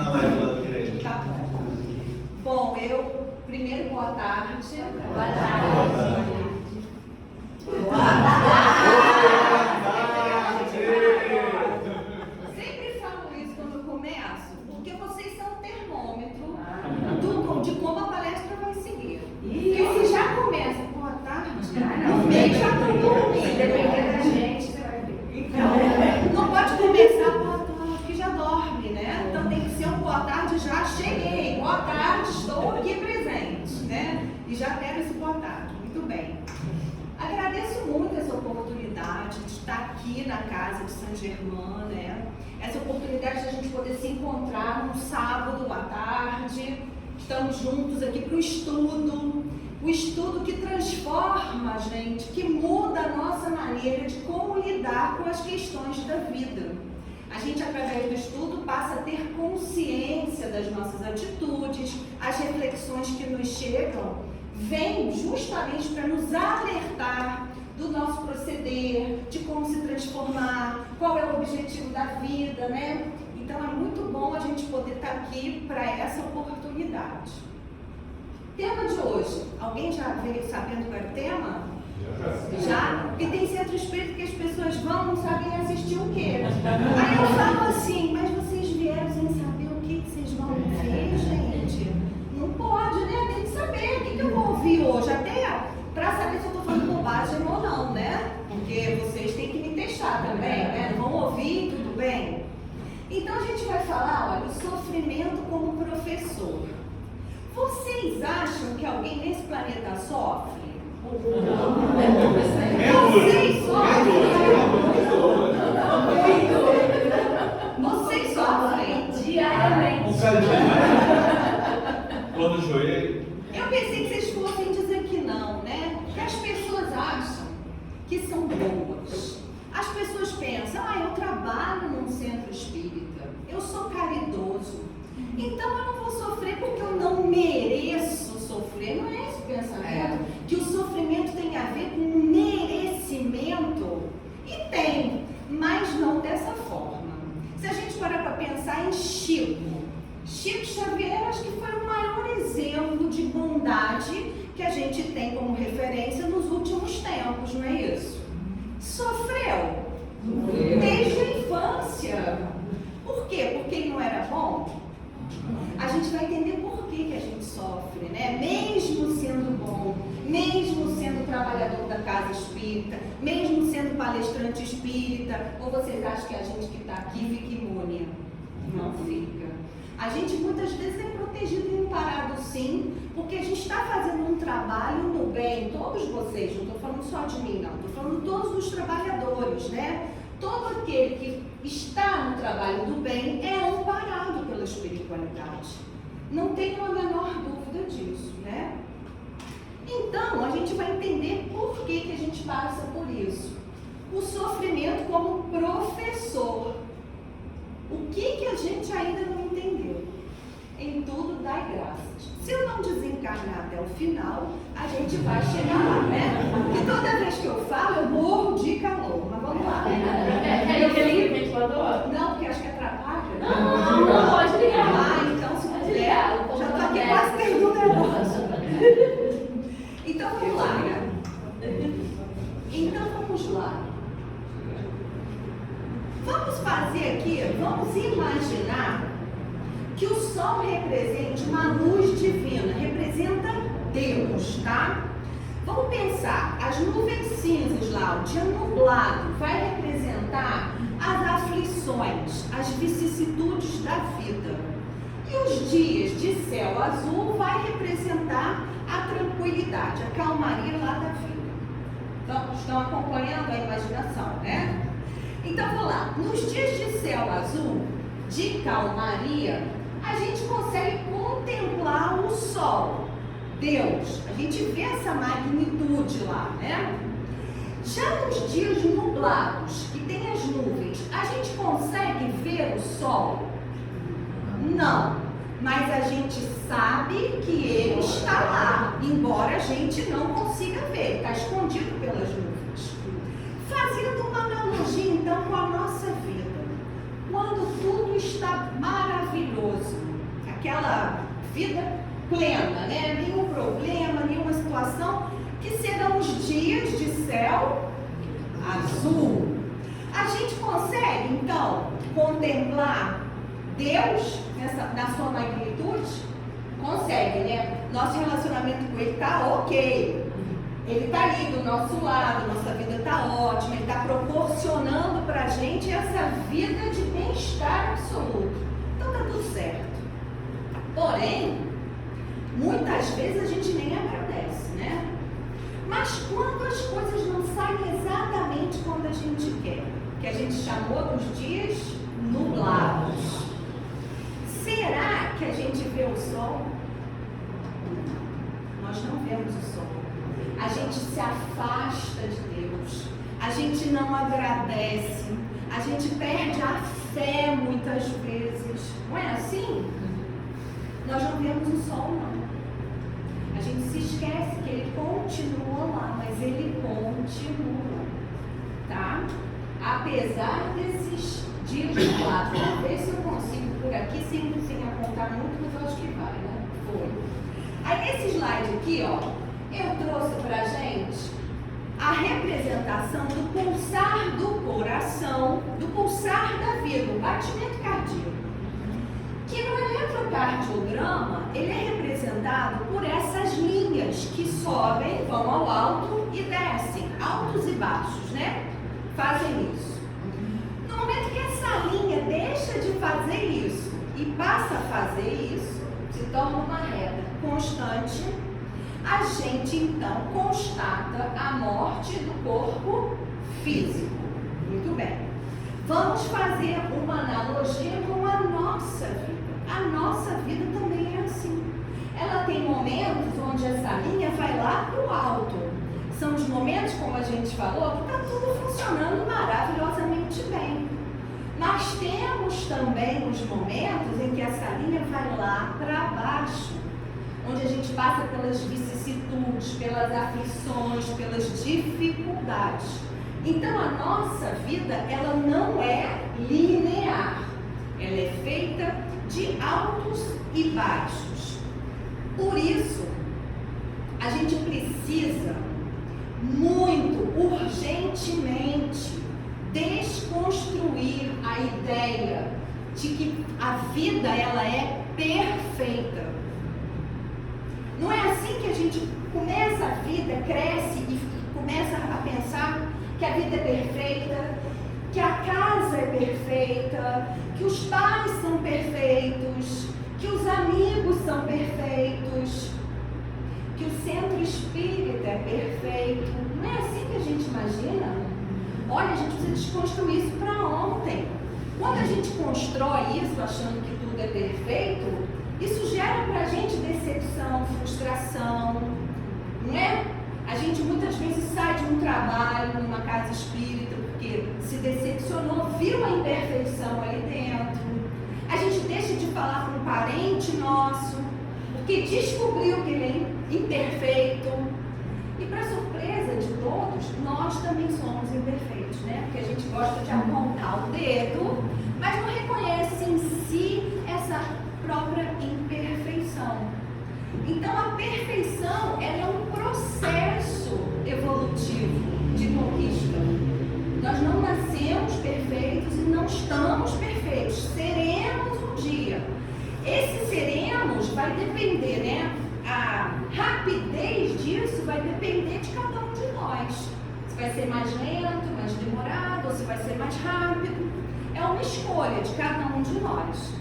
Tá bom. Bom, primeiro, boa tarde. Boa tarde. Sempre falo isso quando eu começo, porque vocês são o termômetro de como a palestra vai seguir. Porque se já começa boa tarde, no meio já está dormindo. Dependendo da gente, você vai ver. Então, não pode começar boa tarde, que já dorme, né? Então tem que ser um boa tarde, já cheguei. Boa tarde, estou aqui presente, né? E já quero esse boa tarde. Muito bem. Agradeço muito essa oportunidade de estar aqui na casa de São Germán, né? Essa oportunidade de a gente poder se encontrar num sábado à tarde. Estamos juntos aqui para o estudo que transforma a gente, que muda a nossa maneira de como lidar com as questões da vida. A gente, através do estudo, passa a ter consciência das nossas atitudes, as reflexões que nos chegam, vêm justamente para nos alertar do nosso proceder, de como se transformar, qual é o objetivo da vida, né? Então é muito bom a gente poder estar aqui para essa oportunidade. Tema de hoje, alguém já veio sabendo qual é o tema? Já? Porque tem centro espírita que as pessoas vão, não sabem assistir o quê? Aí eu falo assim, mas vocês vieram sem saber o que vocês vão ver, gente? Não pode, né? Tem que saber o que eu vou ouvir hoje, até para saber se eu estou falando bobagem ou não, né? Porque vocês têm que me testar também, né? Não vão ouvir, tudo bem? Então a gente vai falar, olha, o sofrimento como professor. Vocês acham que alguém nesse planeta sofre? Vocês sofrem? Vocês sofrem diariamente. Quando o joelho. Eu pensei que vocês fossem dizer que não, né? Que as pessoas acham que são boas. As pessoas pensam, eu trabalho num centro espírita, eu sou caridoso, então eu não vou sofrer porque eu não mereço sofrer. Não é esse o pensamento, que o sofrimento tem a ver com merecimento. E tem, mas não dessa forma. Se a gente parar para pensar em Chico Xavier, acho que foi o maior exemplo de bondade que a gente tem como referência nos últimos tempos, não é isso? Sofreu desde a infância. Por quê? Porque ele não era bom? A gente vai entender por que a gente sofre, né? Mesmo sendo bom, mesmo sendo trabalhador da casa espírita, mesmo sendo palestrante espírita, ou vocês acham que a gente que está aqui fica imune? Não fica. A gente muitas vezes é protegido e amparado sim, porque a gente está fazendo um trabalho no bem, todos vocês, não estou falando só de mim não, estou falando todos os trabalhadores, né? Todo aquele que está no trabalho do bem é amparado pela espiritualidade. Não tenho a menor dúvida disso, né? Então, a gente vai entender por que a gente passa por isso. O sofrimento como professor. O que a gente ainda não entendeu? Em tudo dai graças. Se eu não desencarnar até o final, a gente vai chegar lá, né? Porque toda vez que eu falo, eu morro de calor. Mas vamos lá. Não, porque acho que atrapalha. Não, pode ligar. Então se puder, já estou aqui quase tendo um negócio. Então vamos lá, né? Então vamos lá. Vamos fazer aqui, vamos imaginar que o sol represente uma luz divina, representa Deus, tá? Vamos pensar, as nuvens cinzas lá, o dia nublado, vai representar as aflições, as vicissitudes da vida. E os dias de céu azul vai representar a tranquilidade, a calmaria lá da vida. Então, estão acompanhando a imaginação, né? Então, vamos lá. Nos dias de céu azul, de calmaria, a gente consegue contemplar o sol, Deus. A gente vê essa magnitude lá, né? Já nos dias nublados, que tem as nuvens, a gente consegue ver o sol? Não. Mas a gente sabe que ele está lá, embora a gente não consiga ver, está escondido pelas nuvens. Fazendo uma analogia então com a nossa vida, quando tudo está maravilhoso, aquela vida plena, né? Nenhum problema, nenhuma situação, que serão os dias de céu azul. A gente consegue, então, contemplar Deus na sua magnitude? Consegue, né? Nosso relacionamento com Ele está ok. Ele está ali do nosso lado, nossa vida está ótima, Ele está proporcionando para a gente essa vida de bem-estar absoluto. Então está tudo certo. Porém, muitas vezes a gente nem agradece, né? Mas quando as coisas não saem exatamente quando a gente quer, que a gente chamou dos dias nublados, será que a gente vê o sol? Nós não vemos o sol. A gente se afasta de Deus, a gente não agradece, a gente perde a fé muitas vezes. Não é assim? Nós não vemos o sol, não. A gente se esquece que ele continua lá, mas ele continua, tá? Apesar desses dias de lado, vamos ver se eu consigo por aqui sem apontar muito, mas eu acho que vai, né? Foi. Aí nesse slide aqui, ó, eu trouxe pra gente a representação do pulsar do coração, do pulsar da vida, o batimento cardíaco. Que no eletrocardiograma, ele é representado por essas linhas que sobem, vão ao alto e descem, altos e baixos, né? Fazem isso. No momento que essa linha deixa de fazer isso e passa a fazer isso, se torna uma reta constante, a gente então constata a morte do corpo físico. Muito bem. Vamos fazer uma analogia com a nossa vida. A nossa vida também é assim. Ela tem momentos onde essa linha vai lá para o alto. São os momentos, como a gente falou, que está tudo funcionando maravilhosamente bem. Mas temos também os momentos em que essa linha vai lá para baixo, onde a gente passa pelas vicissitudes, pelas aflições, pelas dificuldades. Então a nossa vida, ela não é linear, ela é feita de altos e baixos. Por isso, a gente precisa muito urgentemente desconstruir a ideia de que a vida ela é perfeita. Não é assim que a gente começa a vida, cresce e começa a pensar que a vida é perfeita, que a casa é perfeita, que os pais são perfeitos, que os amigos são perfeitos, que o centro espírita é perfeito. Não é assim que a gente imagina? Olha, a gente precisa desconstruir isso para ontem. Quando a gente constrói isso achando que tudo é perfeito, isso gera para a gente decepção, frustração, não é? A gente muitas vezes sai de um trabalho numa casa espírita porque se decepcionou, viu a imperfeição ali dentro. A gente deixa de falar com um parente nosso porque descobriu que ele é imperfeito. E para surpresa de todos, nós também somos imperfeitos, né? Porque a gente gosta de apontar o dedo, mas não reconhece em si essa própria imperfeição. Então a perfeição ela é um processo evolutivo de conquista. Nós não nascemos perfeitos e não estamos perfeitos. Seremos um dia. Esse seremos vai depender, né? A rapidez disso vai depender de cada um de nós. Se vai ser mais lento, mais demorado, ou se vai ser mais rápido. É uma escolha de cada um de nós.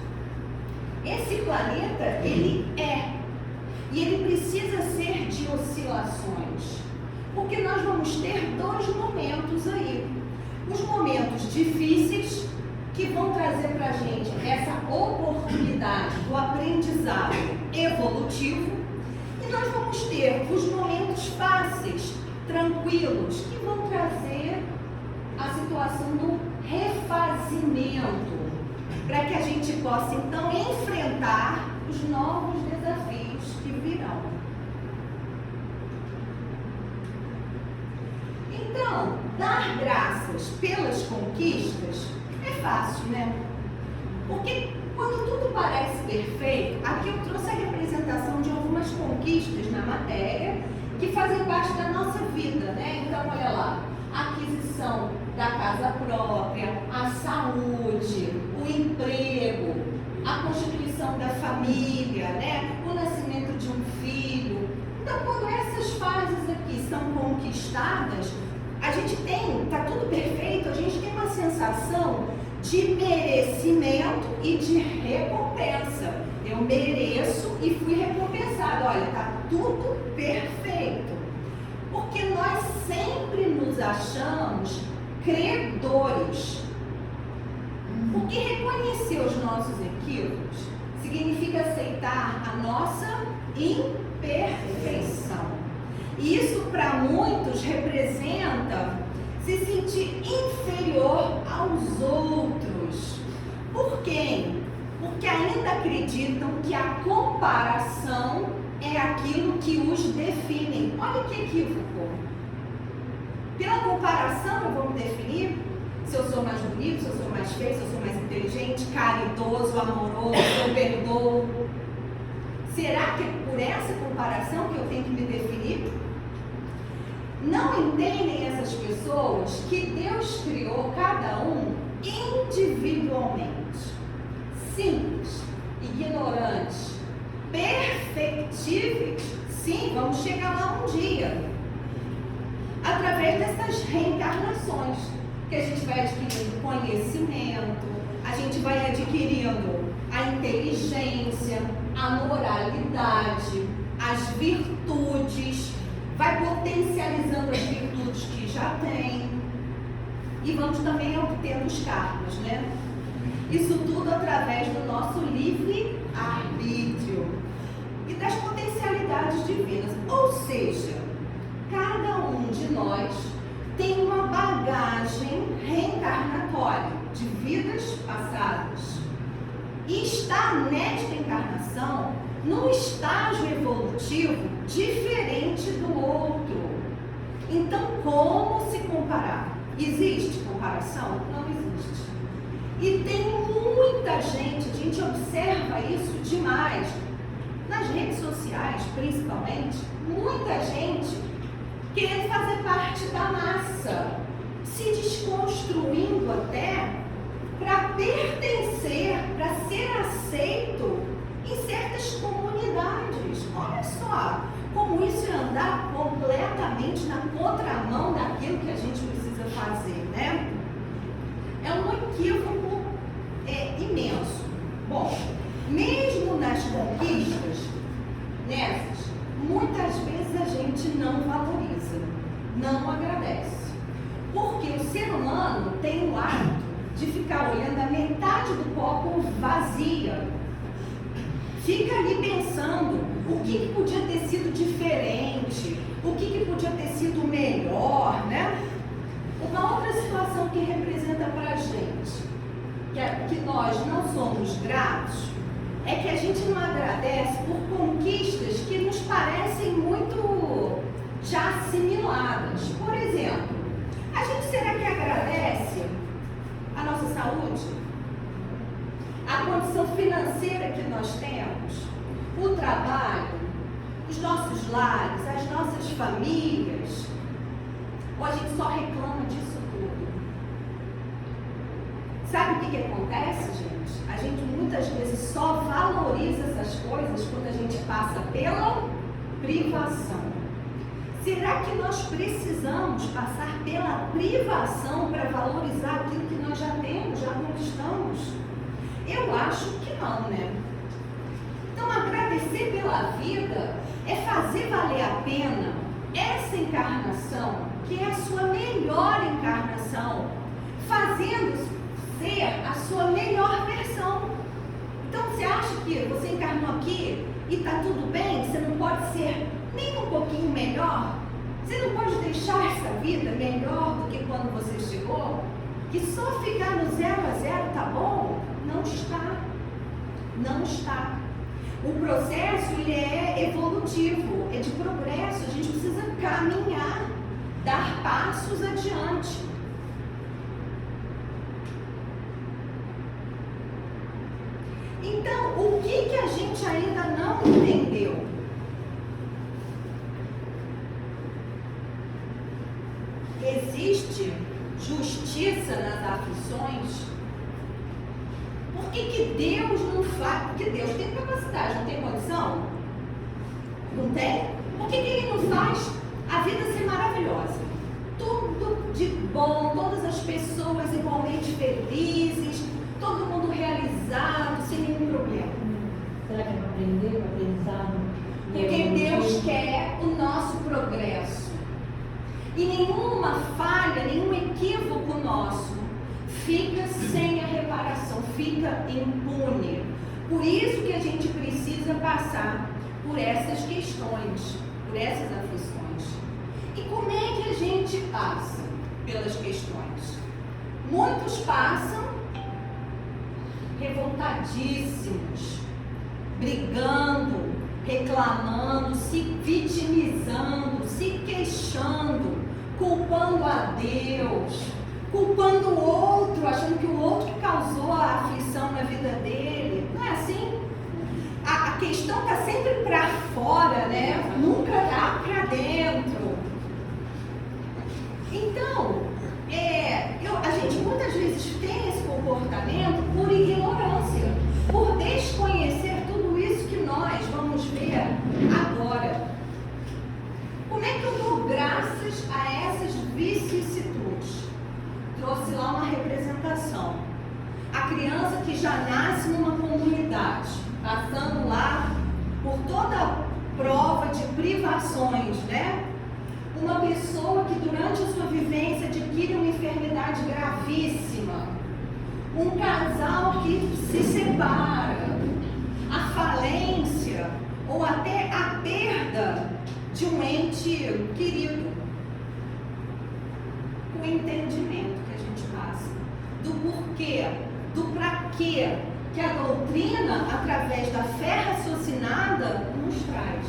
Esse planeta, ele é. E ele precisa ser de oscilações. Porque nós vamos ter dois momentos aí. Os momentos difíceis, que vão trazer para a gente essa oportunidade do aprendizado evolutivo. E nós vamos ter os momentos fáceis, tranquilos, que vão trazer a situação do refazimento, para que a gente possa então enfrentar os novos desafios que virão. Então, dar graças pelas conquistas é fácil, né? Porque Quando tudo parece perfeito, aqui eu trouxe a representação de algumas conquistas na matéria que fazem parte da nossa vida, né? Então, olha lá, a aquisição da casa própria, a saúde, o emprego, a constituição da família, né? O nascimento de um filho. Então, quando essas fases aqui são conquistadas, a gente tem, tá tudo perfeito, a gente tem uma sensação de merecimento e de recompensa. Eu mereço e fui recompensado. Olha, tá tudo perfeito. Porque nós sempre nos achamos credores. Porque reconhecer os nossos equívocos significa aceitar a nossa imperfeição. E isso para muitos representa se sentir inferior aos outros. Por quem? Porque ainda acreditam que a comparação é aquilo que os define. Olha que equívoco. Pela comparação eu vou me definir se eu sou mais bonito, se eu sou mais feio, se eu sou mais inteligente, caridoso, amoroso, se eu perdoo. Será que é por essa comparação que eu tenho que me definir? Não entendem essas pessoas que Deus criou cada um individualmente. Simples, ignorantes, perfectíveis. Sim, vamos chegar lá um dia. Através dessas reencarnações, que a gente vai adquirindo conhecimento, a gente vai adquirindo a inteligência, a moralidade, as virtudes, vai potencializando as virtudes que já tem e vamos também obtendo os karmas, né? Isso tudo através do nosso livre-arbítrio e das potencialidades divinas. Ou seja, cada um de nós tem uma bagagem reencarnatória de vidas passadas e está nesta encarnação num estágio evolutivo diferente do outro. Então, como se comparar? Existe comparação? Não existe. E tem muita gente, a gente observa isso demais, nas redes sociais principalmente, muita gente querendo fazer parte da massa, se desconstruindo até para pertencer, para ser aceito em certas comunidades. Olha só como isso é andar completamente na contramão daquilo que a gente precisa fazer, né? É um equívoco imenso. Bom, mesmo nas conquistas, nessas, muitas vezes a gente não valoriza, não agradece. Porque o ser humano tem o hábito de ficar olhando a metade do copo vazia. Fica ali pensando o que podia ter sido diferente, o que podia ter sido melhor, né? Uma outra situação que representa pra gente, que nós não somos gratos, é que a gente não agradece por conquistas que nos parecem muito já assimiladas. Por exemplo, a gente será que agradece a nossa saúde? A condição financeira que nós temos? O trabalho? Os nossos lares? As nossas famílias? Ou a gente só reclama disso tudo? Sabe o que acontece, gente? A gente muitas vezes só valoriza essas coisas quando a gente passa pela privação. Será que nós precisamos passar pela privação para valorizar aquilo que nós já temos, já conquistamos? Eu acho que não, né? Então, agradecer pela vida é fazer valer a pena essa encarnação, que é a sua melhor encarnação, fazendo ser a sua melhor versão. Então, você acha que você encarnou aqui e está tudo bem? Você não pode ser nem um pouquinho melhor? Você não pode deixar essa vida melhor do que quando você chegou? Que só ficar no 0 a 0 tá bom? Não está. Não está. O processo, ele é evolutivo, é de progresso. A gente precisa caminhar, dar passos adiante. aflições? Por que Deus não faz? Porque Deus tem capacidade, não tem condição? Não tem? Por que Ele não faz a vida ser maravilhosa? Tudo de bom, todas as pessoas igualmente felizes, todo mundo realizado, sem nenhum problema. Será que é para aprender, para aprendizado? Porque Deus quer o nosso progresso. E nenhuma falha, nenhum equívoco nosso fica sem a reparação, fica impune. Por isso que a gente precisa passar por essas questões, por essas aflições. E como é que a gente passa pelas questões? Muitos passam revoltadíssimos, brigando, reclamando, se vitimizando, se queixando, culpando a Deus, culpando o outro, achando que o outro que causou a aflição na vida dele. Não é assim? A questão está sempre para fora, né? Nunca está para dentro. Então, a gente muitas vezes tem esse comportamento por ignorância, por desconhecer tudo isso que nós vamos ver agora. Como é que eu dou graças a essas vicissitudes? Trouxe lá uma representação. A criança que já nasce numa comunidade, passando lá por toda a prova de privações, né? Uma pessoa que durante a sua vivência adquire uma enfermidade gravíssima. Um casal que se separa. A falência ou até a perda de um ente querido. O entendimento que a gente passa do porquê, do pra quê que a doutrina, através da fé raciocinada, nos traz.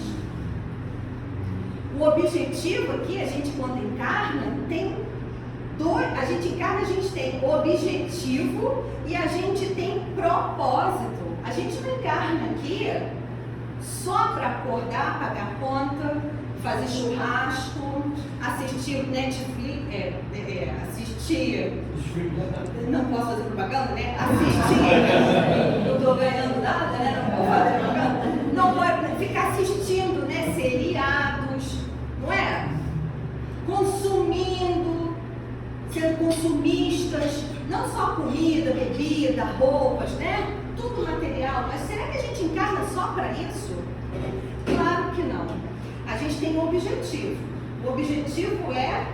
O objetivo aqui, a gente quando encarna, tem dois. A gente encarna, a gente tem objetivo e a gente tem propósito. A gente não encarna aqui só para acordar, pagar conta, fazer churrasco, assistir Netflix, assistir. Não posso fazer propaganda, né? Assistir. Eu estou ganhando nada, né? Não vou fazer propaganda. Não pode ficar assistindo, né? Seriados, não é? Consumindo, sendo consumistas, não só comida, bebida, roupas, né? Tudo material. Mas será que a gente encarna só para isso? Claro que não. A gente tem um objetivo. O objetivo é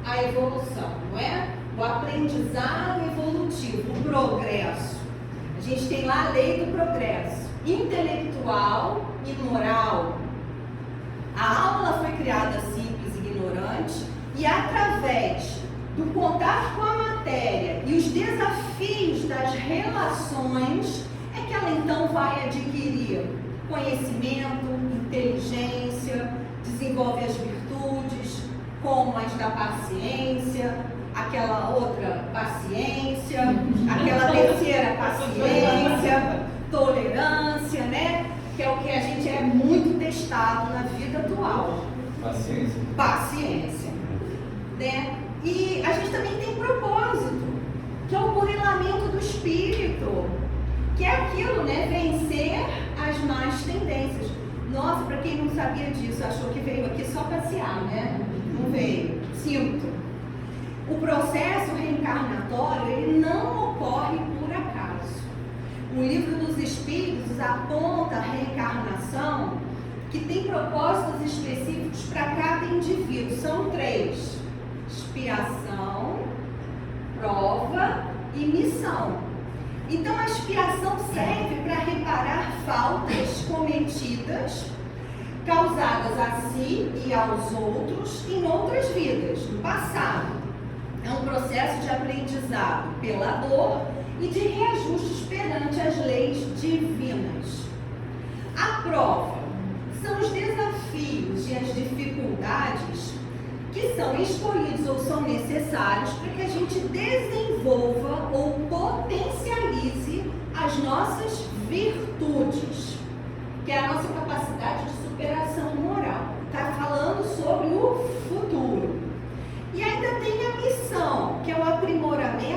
a evolução, não é? O aprendizado evolutivo, o progresso. A gente tem lá a lei do progresso intelectual e moral. A alma foi criada simples e ignorante e através do contato com a matéria e os desafios das relações é que ela então vai adquirir conhecimento, inteligência, desenvolve as virtudes, como as da paciência, aquela outra paciência, aquela terceira paciência, tolerância, né? Que é o que a gente é muito testado na vida atual. Paciência. Paciência, né? E a gente também tem propósito, que é o burilamento do espírito, que é aquilo, né? Vencer as más tendências. Nossa, para quem não sabia disso, achou que veio aqui só passear, né? Não veio. Sinto. O processo reencarnatório, ele não ocorre por acaso. O Livro dos Espíritos aponta a reencarnação que tem propósitos específicos para cada indivíduo. São 3: expiação, prova e missão. Então a expiação serve para reparar faltas cometidas, causadas a si e aos outros em outras vidas, no passado. É um processo de aprendizado pela dor e de reajustes perante as leis divinas. A prova são os desafios e as dificuldades que são escolhidos ou são necessários para que a gente desenvolva ou potencialize as nossas virtudes, que é a nossa capacidade de superação moral. Está falando sobre o futuro. E ainda tem a missão, que é o aprimoramento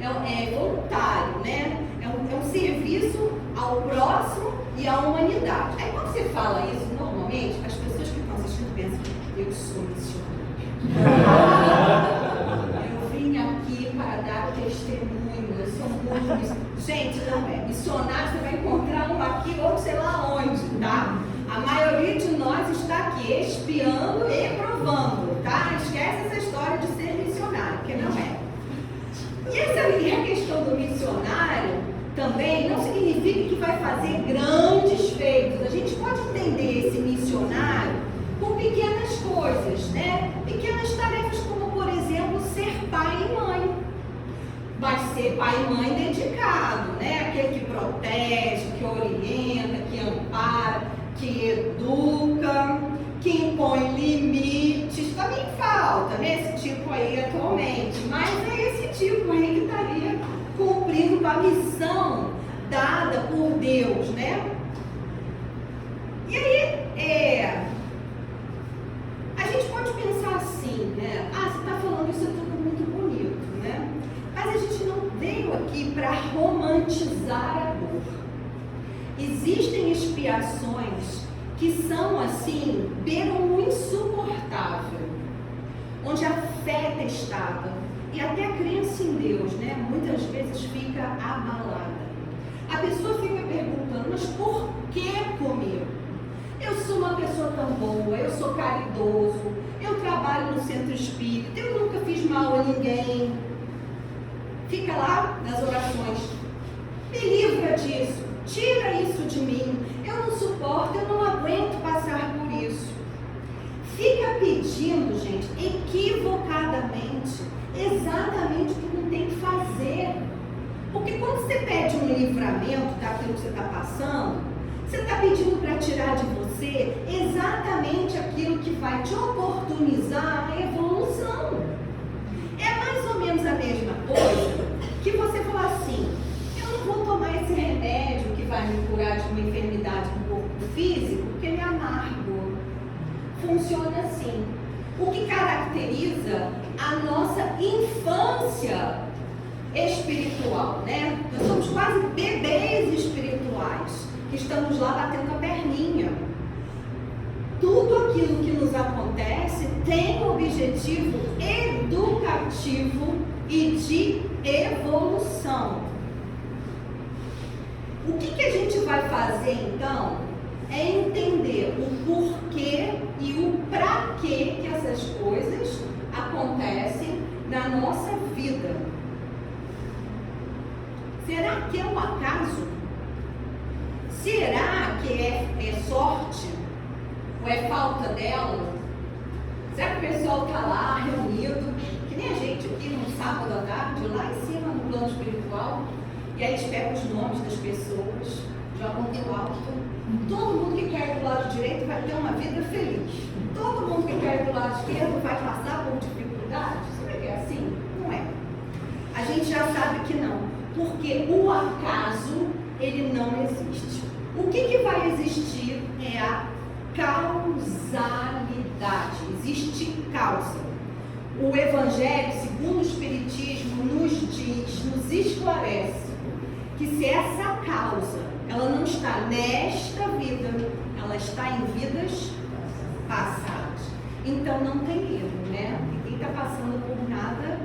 é voluntário, né? É um serviço ao próximo e à humanidade. Aí quando você fala isso, normalmente, as pessoas que estão assistindo pensam, eu sou missionário. Eu vim aqui para dar testemunho, eu sou muito missionário. Gente, não é. Missionário, você vai encontrar um aqui ou sei lá onde, tá? A maioria de nós está aqui espiando e provando, tá? Esquece essa história de ser missionário, porque não é. E a questão do missionário também não significa que vai fazer grandes feitos. A gente pode entender esse missionário por pequenas coisas, né? Pequenas tarefas como, por exemplo, ser pai e mãe. Vai ser pai e mãe dedicado, né? Aquele que protege, que orienta, que ampara, que educa, que impõe limites. Também falta, né? Esse tipo aí atualmente, mas é esse tipo aí que estaria cumprindo com a missão dada por Deus, né? E aí, a gente pode pensar assim, né? Ah, você está falando isso é tudo muito bonito, né? Mas a gente não veio aqui para romantizar a dor. Existem expiações que são assim, beiram o insuportável, onde a fé é testada e até a crença em Deus, né? Muitas vezes fica abalada. A pessoa fica perguntando, mas por que comigo? Eu sou uma pessoa tão boa, eu sou caridoso, eu trabalho no centro espírita, eu nunca fiz mal a ninguém. Fica lá nas orações, me livra disso, tira isso de mim, eu não suporto, eu não aguento passar por isso. Fica pedindo, gente, equivocadamente, exatamente o que não tem que fazer. Porque quando você pede um livramento daquilo que você está passando, você está pedindo para tirar de você exatamente aquilo que vai te oportunizar a evolução. É mais ou menos a mesma coisa que você falar assim, eu não vou tomar esse remédio que vai me curar de uma enfermidade no corpo físico, porque ele é amargo. Funciona assim. O que caracteriza a nossa infância espiritual, né? Nós somos quase bebês espirituais, que estamos lá batendo a perninha. Tudo aquilo que nos acontece tem um objetivo educativo e de evolução. O que a gente vai fazer então é entender o porquê e o para quê que essas coisas acontecem na nossa vida. Será que é um acaso? Será que é sorte? Ou é falta dela? Será que o pessoal está lá reunido, que nem a gente aqui no sábado à tarde, lá em cima no plano espiritual, e aí eles pegam os nomes das pessoas, jogam pro alto. Todo mundo que quer ir do lado direito vai ter uma vida feliz. Todo mundo que quer ir do lado esquerdo vai passar por dificuldades. Será que é assim? Não é. A gente já sabe que não. Porque o acaso, ele não existe. O que vai existir é a causalidade. Existe causa. O Evangelho, segundo o Espiritismo, nos diz, nos esclarece que se essa causa, ela não está nesta vida, ela está em vidas passadas. Então não tem erro, né? Ninguém está passando por nada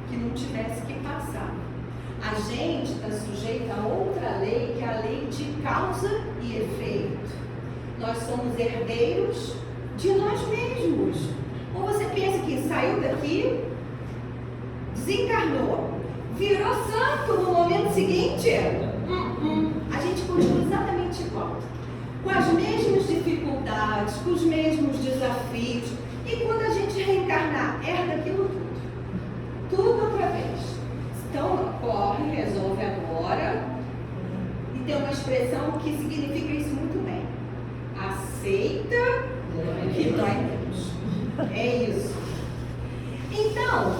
que não tivesse que passar. A gente está sujeito a outra lei, que é a lei de causa e efeito. Nós somos herdeiros de nós mesmos. Ou você pensa que saiu daqui, desencarnou, virou santo no momento seguinte? A gente continua exatamente igual, com as mesmas dificuldades, com os mesmos desafios. E quando a gente reencarnar, herda aquilo tudo outra vez. Então, corre, resolve agora. E tem uma expressão que significa isso muito bem. Aceita que dói menos. É isso. Então,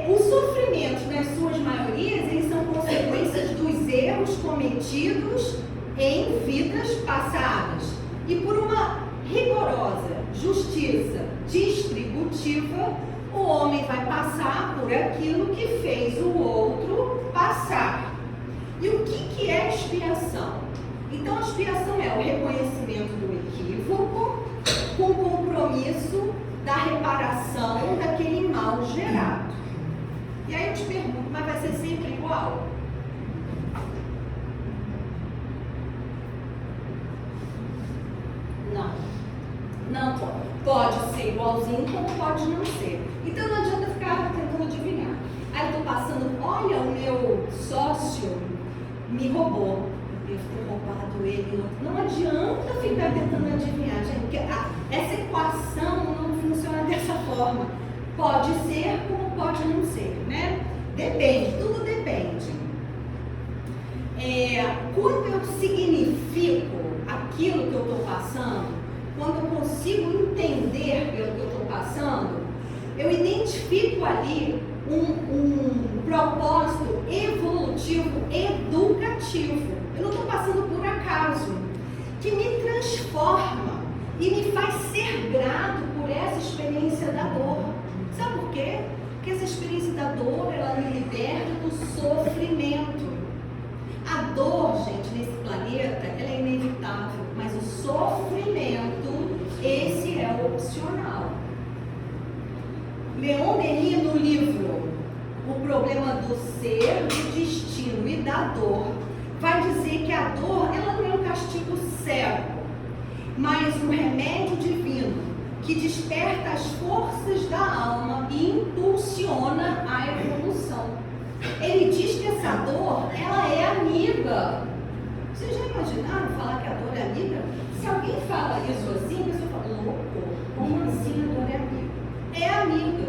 os sofrimentos, nas suas maiorias, eles são consequências dos erros cometidos em vidas passadas. E por uma rigorosa justiça distributiva, o homem vai passar por aquilo que fez o outro passar. E o que é expiação? Então, a expiação é o reconhecimento do equívoco com o compromisso da reparação daquele mal gerado. E aí eu te pergunto, mas vai ser sempre igual? Não. Não pode. Pode ser igualzinho, como pode não ser. Então não adianta ficar tentando adivinhar. Aí eu estou passando, olha, o meu sócio me roubou. Eu devo ter roubado ele. Não adianta ficar tentando adivinhar, gente, porque essa equação não funciona dessa forma. Pode ser como pode não ser, né? Depende, tudo depende. Quando eu significo aquilo que eu estou passando, quando eu consigo entender pelo que eu estou passando, eu identifico ali um propósito evolutivo, educativo. Eu não estou passando por acaso, que me transforma e me faz ser grato por essa experiência da dor. Sabe por quê? Porque essa experiência da dor, ela me liberta do sofrimento. A dor, gente, nesse planeta, ela é inevitável, mas o sofrimento, esse é opcional. Leon Denis, no livro O Problema do Ser, do Destino e da Dor, vai dizer que a dor, ela não é um castigo cego, mas um remédio divino que desperta as forças da alma e impulsiona a evolução. Ele diz que essa dor, ela é amiga. Vocês já imaginaram falar que a dor é amiga? Se alguém fala isso assim, a pessoa fala, louco, como assim a dor é amiga? É amiga,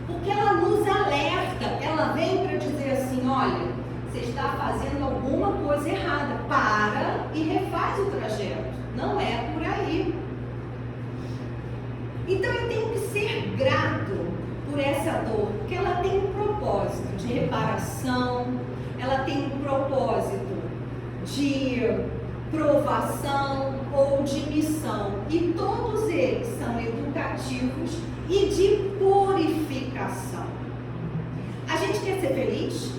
porque ela nos alerta, ela vem para dizer assim, olha, você está fazendo alguma coisa errada, para e refaz o trajeto, não é por aí. Então eu tenho que ser grato por essa dor, porque ela tem um propósito de reparação, ela tem um propósito de provação ou de missão, e todos eles são educativos e de purificação. A gente quer ser feliz?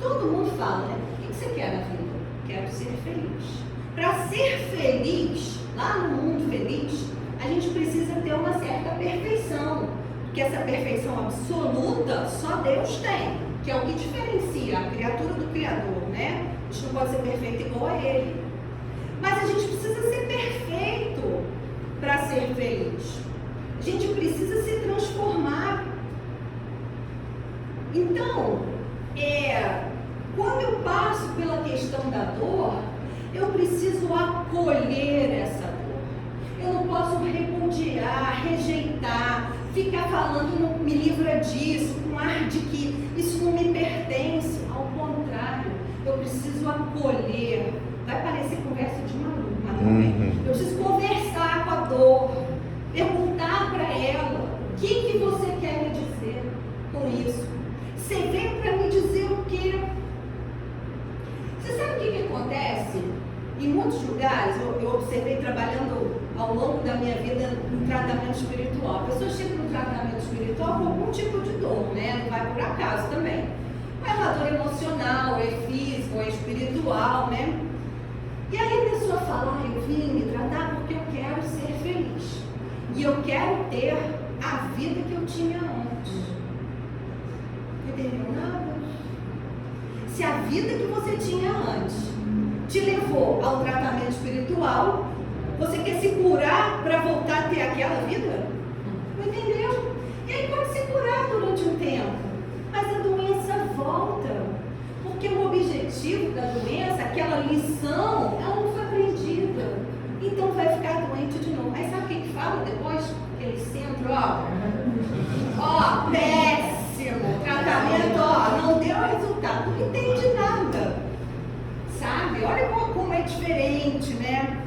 Todo mundo fala, né? O que você quer na vida? Quero ser feliz. Para ser feliz, lá no mundo feliz, a gente precisa ter uma certa perfeição, porque essa perfeição absoluta só Deus tem, que é o que diferencia a criatura do Criador, né? A gente não pode ser perfeito igual a Ele, mas a gente precisa ser perfeito para ser feliz. A gente precisa se transformar. Então, quando eu passo pela questão da dor, eu preciso acolher essa dor. Eu não posso repudiar, rejeitar, ficar falando, não me livra disso, com ar de que isso não me pertence. Ao contrário, eu preciso acolher. Vai parecer conversa de maluco, mas não é. Eu preciso conversar com a dor, perguntar para ela, o que você quer me dizer com isso? Você vem para me dizer o quê? Você sabe o que acontece? Em muitos lugares, eu observei trabalhando ao longo da minha vida no tratamento espiritual. A pessoa chega no tratamento espiritual com algum tipo de dor, né? Não vai por acaso também. É uma dor emocional, é física, é espiritual, né? E aí a pessoa fala, eu vim me tratar porque eu quero ser feliz. E eu quero ter a vida que eu tinha antes. Não entendeu nada? Se a vida que você tinha antes te levou ao tratamento espiritual, você quer se curar para voltar a ter aquela vida? Não entendeu? E aí pode se curar durante um tempo, mas a doença volta, porque o objetivo da doença, aquela lição, ela não foi aprendida, então vai ficar doente de novo. Aí sabe o que fala depois? Aquele centro, ó, péssimo, tratamento, não deu resultado, não entende nada, sabe? Olha como é diferente, né?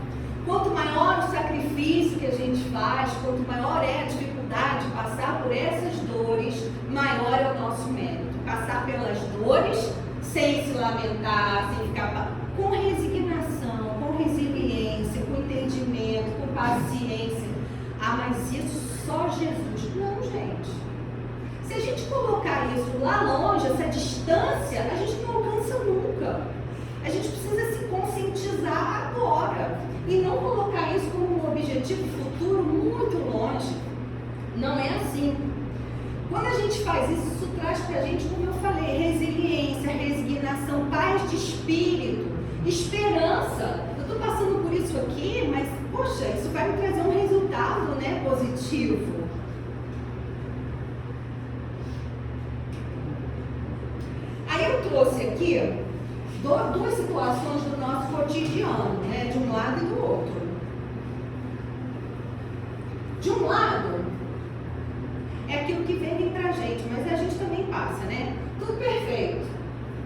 Quanto maior o sacrifício que a gente faz, quanto maior é a dificuldade de passar por essas dores, maior é o nosso mérito. Passar pelas dores sem se lamentar, sem ficar com resignação, com resiliência, com entendimento, com paciência. Ah, mas isso só Jesus. Não, gente. lá longe, essa distância, a gente não alcança nunca. A gente precisa se conscientizar agora e não colocar isso como um objetivo futuro muito longe. Não é assim. Quando a gente faz isso, isso traz pra gente, como eu falei, resiliência, resignação, paz de espírito, esperança. Eu estou passando por isso aqui, mas, poxa, isso vai me trazer um resultado, né, positivo. Aí eu trouxe aqui duas situações do nosso cotidiano, né, de um lado e do outro. De um lado, é aquilo que vendem pra gente, mas a gente também passa, né? Tudo perfeito.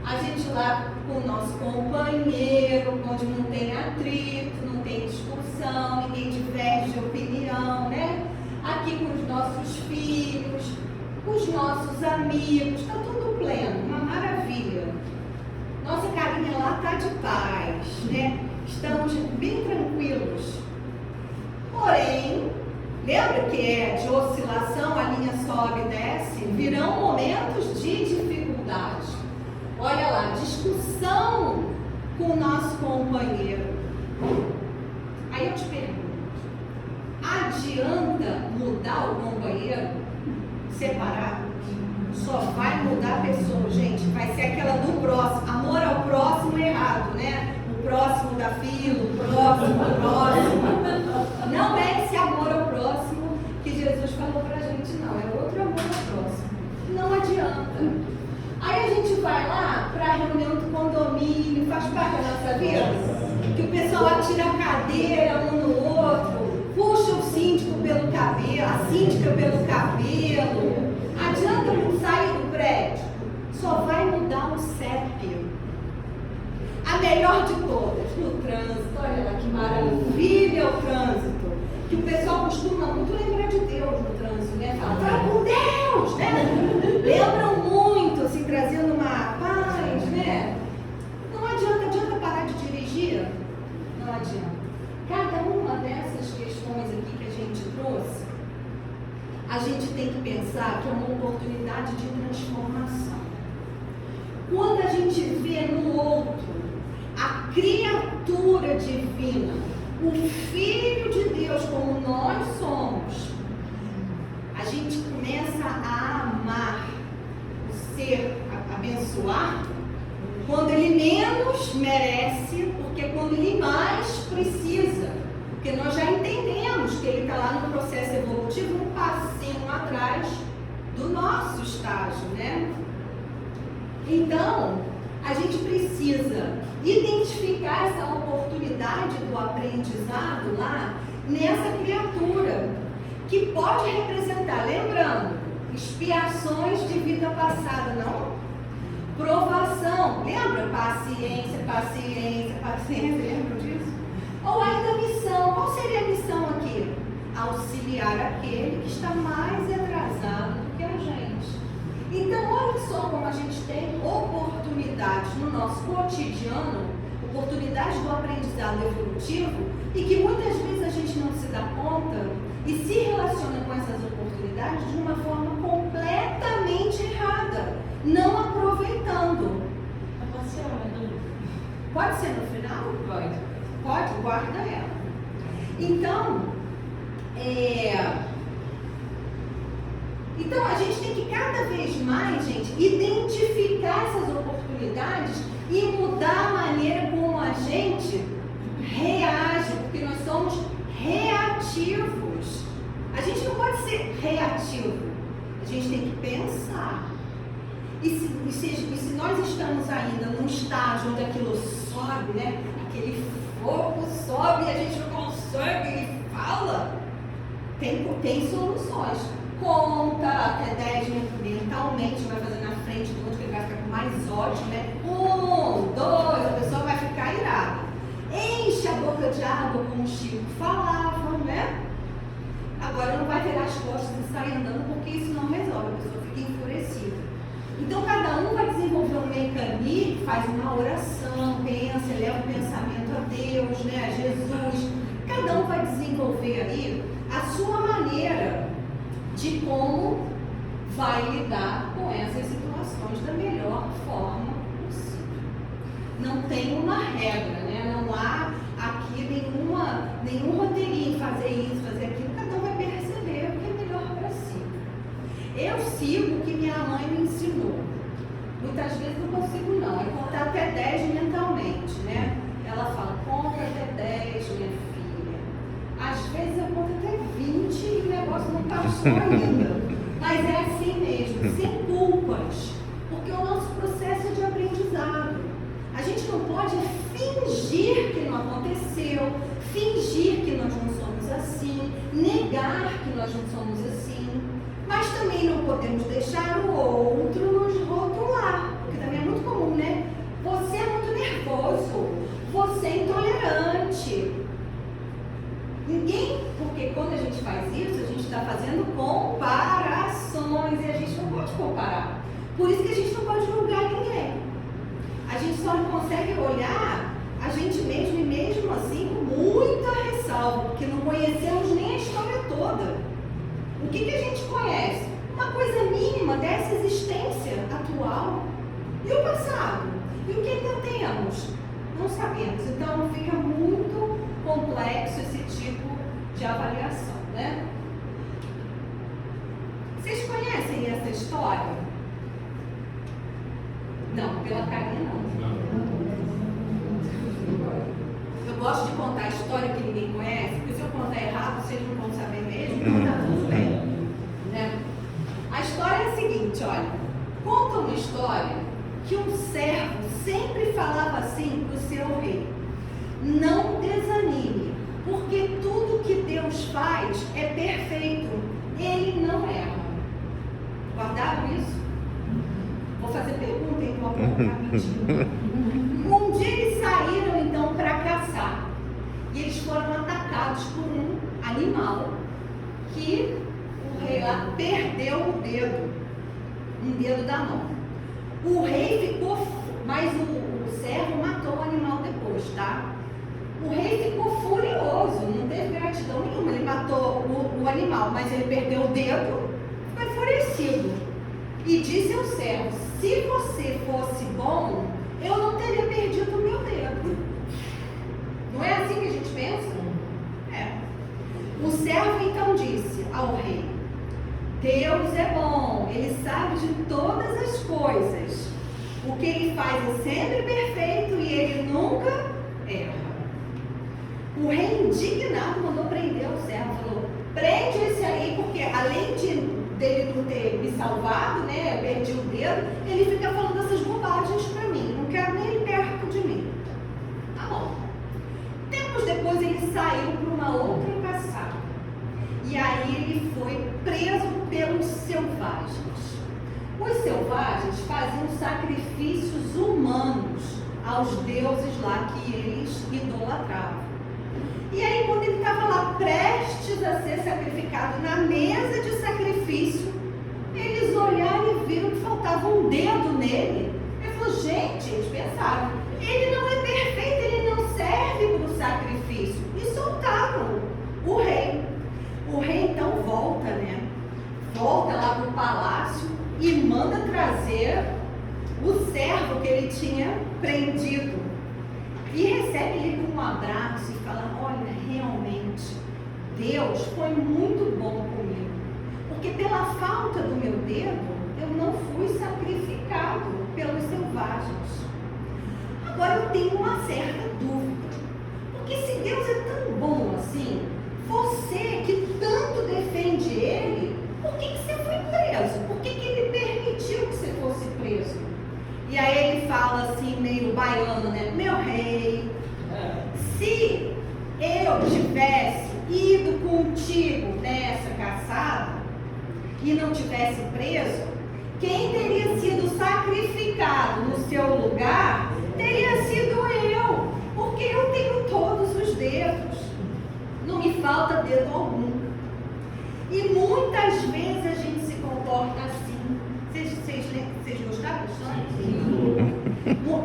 A gente lá com o nosso companheiro, onde não tem atrito, não tem discussão, ninguém diverge de opinião, né? Aqui com os nossos filhos, com os nossos amigos, tá tudo pleno, uma maravilha. Nossa carinha lá tá de paz, né? Estamos bem tranquilos. Porém, lembra que é de oscilação, a linha sobe e desce? Virão momentos de dificuldade. Olha lá, discussão com o nosso companheiro. Aí eu te pergunto, adianta mudar o companheiro? Separar? Só vai mudar a pessoa, gente. Vai ser aquela do próximo. Amor ao próximo errado, né? O próximo da fila, o próximo. Não é esse amor ao próximo que Jesus falou pra gente, não. É outro amor ao próximo. Não adianta. Aí a gente vai lá para a reunião do condomínio, faz parte da nossa vida, que o pessoal atira a cadeira um no outro, puxa o síndico pelo cabelo, a síndica pelo cabelo. Adianta não sair do prédio? Só vai mudar o CEP. A melhor de todas, no trânsito, olha lá que maravilha o trânsito. Que o pessoal costuma muito lembrar de Deus no trânsito, né? Fala, tá com Deus, né? Lembram muito, assim, trazendo uma paz, né? Não adianta parar de dirigir? Não adianta. Cada uma dessas questões aqui que a gente trouxe, a gente tem que pensar que é uma oportunidade de transformação. Quando a gente vê no outro a criatura divina, o Filho de Deus como nós somos, a gente começa a amar o ser abençoado quando ele menos merece, porque quando ele mais precisa. Porque nós já entendemos que ele está lá no processo evolutivo, um passinho atrás do nosso estágio, né? Então, a gente precisa identificar essa oportunidade do aprendizado lá nessa criatura, que pode representar, lembrando, expiações de vida passada, não? Provação, lembra? Paciência, lembram disso? Ou ainda missão, qual seria a missão aqui? Auxiliar aquele que está mais atrasado do que a gente. Então, olha só como a gente tem oportunidades no nosso cotidiano, oportunidades do aprendizado evolutivo, e que muitas vezes a gente não se dá conta e se relaciona com essas oportunidades de uma forma completamente errada, não aproveitando. Pode ser no final? Pode, guarda ela. Então, Então a gente tem que cada vez mais, gente, identificar essas oportunidades e mudar a maneira como a gente reage, porque nós somos reativos. A gente não pode ser reativo, a gente tem que pensar. E se nós estamos ainda num estágio onde aquilo sobe, né? Aquele fogo sobe e a gente não consegue e fala, tem soluções. Conta até 10 mentalmente, vai fazer na frente do outro, que ele vai ficar com mais ódio, né? 1, 2, a pessoa vai ficar irada. Enche a boca de água, como o Chico falava, né? Agora não vai virar as costas e sair andando, porque isso não resolve, a pessoa fica enfurecida. Então cada um vai desenvolver um mecanismo, faz uma oração, pensa, leva o pensamento a Deus, né? A Jesus. Cada um vai desenvolver aí a sua maneira de como vai lidar com essas situações da melhor forma possível. Não tem uma regra, né? Não há aqui nenhum roteirinho, fazer isso, fazer aquilo. Cada um vai perceber o que é melhor para si. Eu sigo o que minha mãe me ensinou. Muitas vezes não consigo não, é contar até 10 mentalmente, né? Ela fala, conta até 10, minha filha. Às vezes eu conto até 20 e o negócio não passou ainda. Mas é assim mesmo, sem culpas. Porque o nosso processo é de aprendizado. A gente não pode fingir que não aconteceu, fingir que nós não somos assim, negar que nós não somos assim. Mas também não podemos deixar o outro nos rotular, porque também é muito comum, né? Você é muito nervoso, você é intolerante. Ninguém, porque quando a gente faz isso, a gente está fazendo comparações e a gente não pode comparar. Por isso que a gente não pode julgar ninguém. A gente só não consegue olhar a gente mesmo e mesmo assim com muita ressalva, porque não conhecemos nem a história toda. O que a gente conhece? Uma coisa mínima dessa existência atual. E o passado? E o que ainda temos? Não sabemos. Então fica muito complexo esse tipo de avaliação, né? Vocês conhecem essa história? Não, pela carinha não. Eu gosto de contar a história que ninguém conhece, porque se eu contar errado, vocês não vão saber mesmo, então tá tudo bem. Né? A história é a seguinte, olha, conta uma história que um servo sempre falava assim para o seu rei: não desanime, porque tudo que Deus faz é perfeito, Ele não erra. Guardaram isso? Vou fazer pergunta, hein? Vou colocar rapidinho. Um dia eles saíram então para caçar e eles foram atacados por um animal que o rei lá perdeu um dedo da mão. O rei ficou, mas o servo matou o animal depois, tá? O rei ficou furioso, não teve gratidão nenhuma. Ele matou o animal, mas ele perdeu o dedo, ficou enfurecido. E disse ao servo: se você fosse bom, eu não teria perdido o meu dedo. Não é assim que a gente pensa? É. O servo então disse ao rei: Deus é bom, Ele sabe de todas as coisas. O que Ele faz é sempre perfeito e Ele nunca erra. O rei, indignado, mandou prender o servo. Falou: prende esse aí, porque além dele não ter me salvado, né, eu perdi o dedo, ele fica falando essas bobagens para mim. Não quero nem ele perto de mim. Tá bom. Tempos depois ele saiu para uma outra caçada. E aí ele foi preso pelos selvagens. Os selvagens faziam sacrifícios humanos aos deuses lá que eles idolatravam. E aí, quando ele estava lá prestes a ser sacrificado na mesa de sacrifício, eles olharam e viram que faltava um dedo nele. Ele falou: gente, eles pensaram, ele não é perfeito, ele não serve para o sacrifício. E soltaram o rei. O rei então volta, né? Volta lá para o palácio e manda trazer o servo que ele tinha prendido. E recebe ele com um abraço e fala: olha, realmente, Deus foi muito bom comigo. Porque pela falta do meu dedo, eu não fui sacrificado pelos selvagens. Agora eu tenho uma certa dúvida. Porque se Deus é tão bom assim, você que tanto defende Ele, por que você foi preso? Por que Ele permitiu que você fosse preso? E aí ele fala assim, meio baiano, né? Meu rei, se eu tivesse ido contigo nessa caçada e não tivesse preso, quem teria sido sacrificado no seu lugar teria sido eu, porque eu tenho todos os dedos, não me falta dedo algum. E muitas vezes a gente se comporta assim. Vocês gostaram do sonho?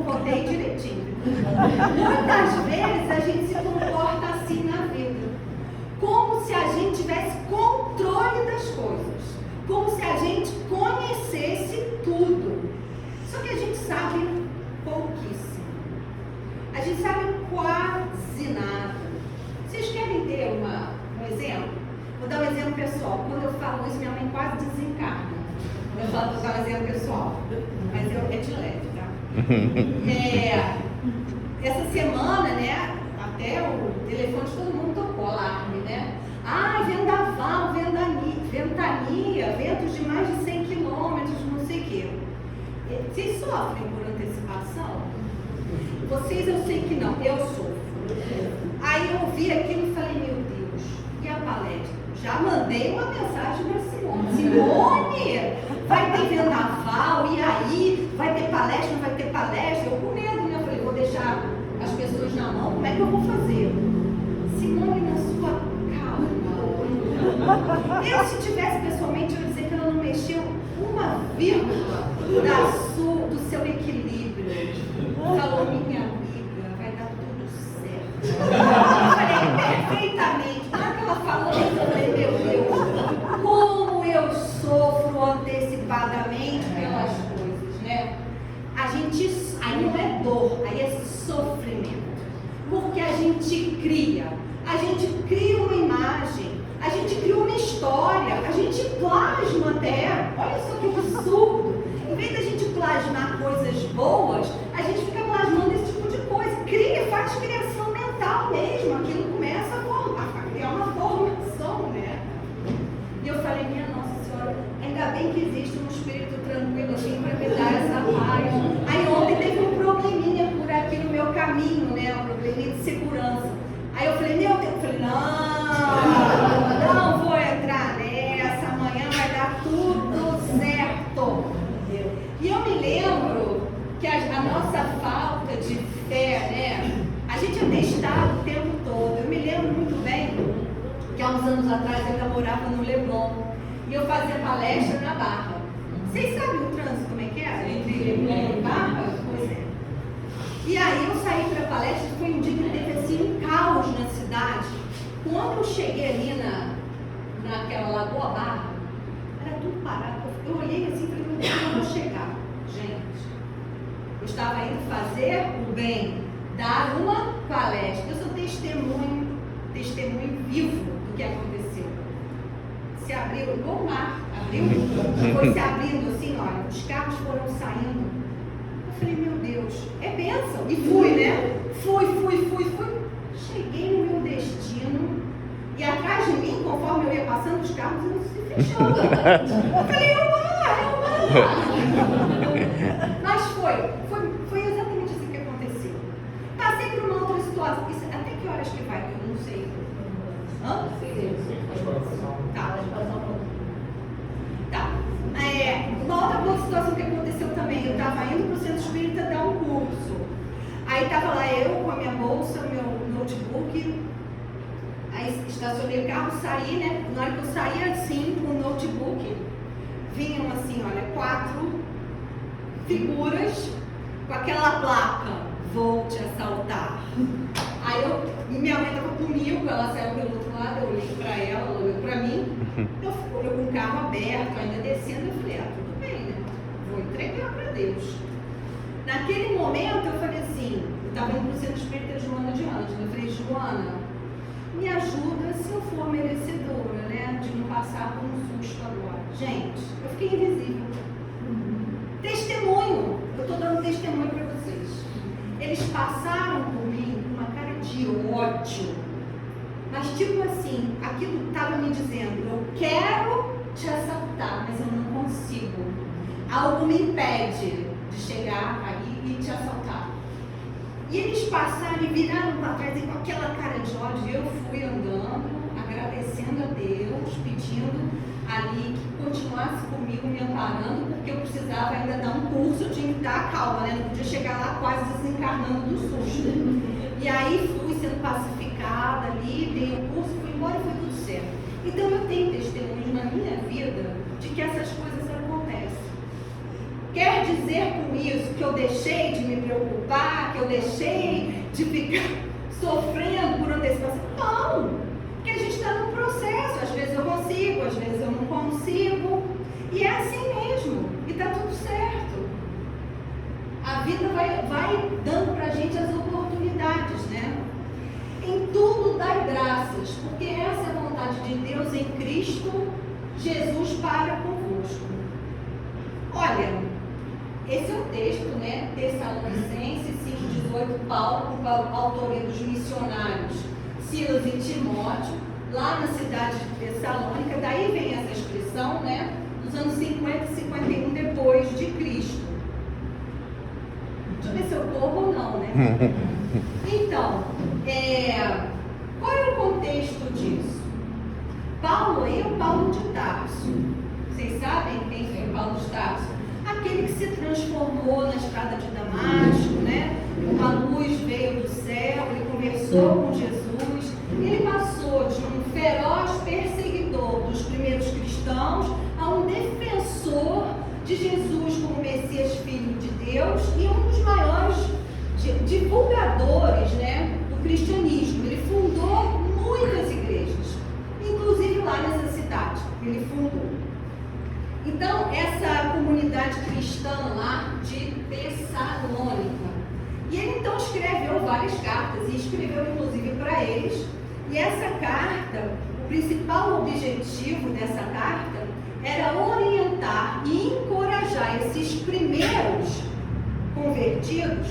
Contei direitinho. Muitas vezes a gente se comporta assim na vida, como se a gente tivesse controle das coisas, como se a gente Vou usar um exemplo pessoal, mas é de leve, tá? Essa semana, né, até o telefone de todo mundo tocou, alarme, né? Vendaval, ventania, ventos de mais de 100 quilômetros, não sei o quê. Vocês sofrem por antecipação? Vocês eu sei que não, eu sofro. Aí eu ouvi aquilo e falei, meu Deus, e a palestra? Já mandei uma mensagem para Simone. Simone, vai ter vendaval, e aí? Vai ter palestra, não vai ter palestra? Eu com medo, né? Eu falei, vou deixar as pessoas na mão, como é que eu vou fazer? Simone, na sua calma. Eu, se tivesse pessoalmente, eu ia dizer que ela não mexeu uma vírgula do seu equilíbrio. Falou, minha amiga, vai dar tudo certo. Eu falei, perfeitamente. Na hora que ela falou isso, eu falei, meu Deus, como eu sofro antecipadamente pelas coisas, né? Aí não é dor, aí é sofrimento. Porque a gente cria uma imagem, a gente cria uma história, a gente plasma até. Olha só que absurdo. Em vez da gente plasmar coisas boas, a gente fica plasmando esse tipo de coisa. Faz criação mental mesmo. Aquilo começa a criar uma formação, né? E eu falei, minha Nossa Senhora, ainda bem que existe um espírito tranquilo assim para me dar essa paz. Aí ontem teve um probleminha por aqui no meu caminho, né? Um probleminha de segurança. Aí eu falei, meu Deus, não vou entrar nessa, amanhã vai dar tudo certo. E eu me lembro que a nossa falta de fé, né? A gente é testado o tempo todo. Eu me lembro muito bem que há uns anos atrás eu ainda morava no Leblon e eu fazia palestra na Barra. Vocês sabem o trânsito como é que é? Entre Leblon e Barra? Pois é. E aí eu saí para a palestra, foi um dia que teve assim um caos na cidade. Quando eu cheguei ali naquela Lagoa Barra, era tudo parado. Eu olhei assim e falei, meu Deus, eu vou chegar. Gente, eu estava indo fazer o bem, dar uma palestra. Eu sou testemunho vivo do que aconteceu. Se abriu, igual o mar, foi se abrindo assim, olha, os carros foram saindo. Eu falei, meu Deus, é bênção. E fui, né? Fui. Cheguei no meu destino e atrás de mim, conforme eu ia passando, os carros iam se fechando. Eu falei, é o mar. Mas foi exatamente assim que aconteceu. Passei por uma outra situação. Até que horas que vai? Eu não sei. Hã? Tá. Uma outra boa situação que aconteceu também. Eu estava indo para o centro espírita dar um curso. Aí estava lá eu com a minha bolsa, meu notebook. Aí estacionei o carro, saí, né? Na hora que eu saí assim, com o notebook, vinham assim, olha, 4 figuras com aquela placa, vou te assaltar. Aí minha mãe estava comigo, ela saiu pelo outro lado, eu olhei para ela, ela olhou para mim, eu com o carro aberto, ainda descendo, eu falei, tudo bem, né? Vou entregar para Deus. Naquele momento eu falei assim, eu estava indo para o centro espírita Joana de Ângela, eu falei, Joana, me ajuda se eu for merecedora, né, de não passar por um susto agora. Gente, eu fiquei invisível. Testemunho, eu estou dando testemunho para vocês. Eles passaram por mim com uma cara de ódio, mas tipo assim, aquilo estava me dizendo, eu quero te assaltar, mas eu não consigo. Algo me impede de chegar aí e te assaltar. E eles passaram e viraram para trás e com aquela cara de ódio, eu fui andando, agradecendo a Deus, pedindo ali que continuasse comigo, me amparando, porque eu precisava ainda dar um curso, eu tinha que dar calma, né? Não podia chegar lá quase desencarnando do susto. E aí fui sendo pacificada ali, dei o curso, fui embora e foi tudo certo. Então eu tenho testemunhos na minha vida de que essas coisas acontecem. Quer dizer com isso que eu deixei de me preocupar, que eu deixei de ficar sofrendo por antecipação? Não! Porque a gente está num processo, às vezes eu consigo, às vezes eu não consigo. E é assim mesmo, e está tudo certo. A vida vai dando para a gente as oportunidades, né? Em tudo dai graças, porque essa é a vontade de Deus em Cristo Jesus para convosco. Olha, esse é o texto, né? Tessalonicenses 5,18, Paulo, com a autoria dos missionários Silas e Timóteo, lá na cidade de Tessalônica. Daí vem essa expressão, né? Nos anos 50 e 51 depois de Cristo. Deixa eu ver se eu corro ou não, né? Então, qual é o contexto disso? Paulo aí é o Paulo de Tarso. Vocês sabem quem foi Paulo de Tarso? Aquele que se transformou na estrada de Damasco, né? Uma luz veio do céu, ele conversou com Jesus. Ele passou de um feroz perseguidor dos primeiros cristãos a um defensor de Jesus como Messias, Filho de Deus, e um dos maiores divulgadores, né, do cristianismo. Ele fundou muitas igrejas, inclusive lá nessa cidade ele fundou. Então, essa comunidade cristã lá de Tessalônica. E ele então escreveu várias cartas, e escreveu inclusive para eles. E essa carta, o principal objetivo dessa carta era orientar e encorajar esses primeiros convertidos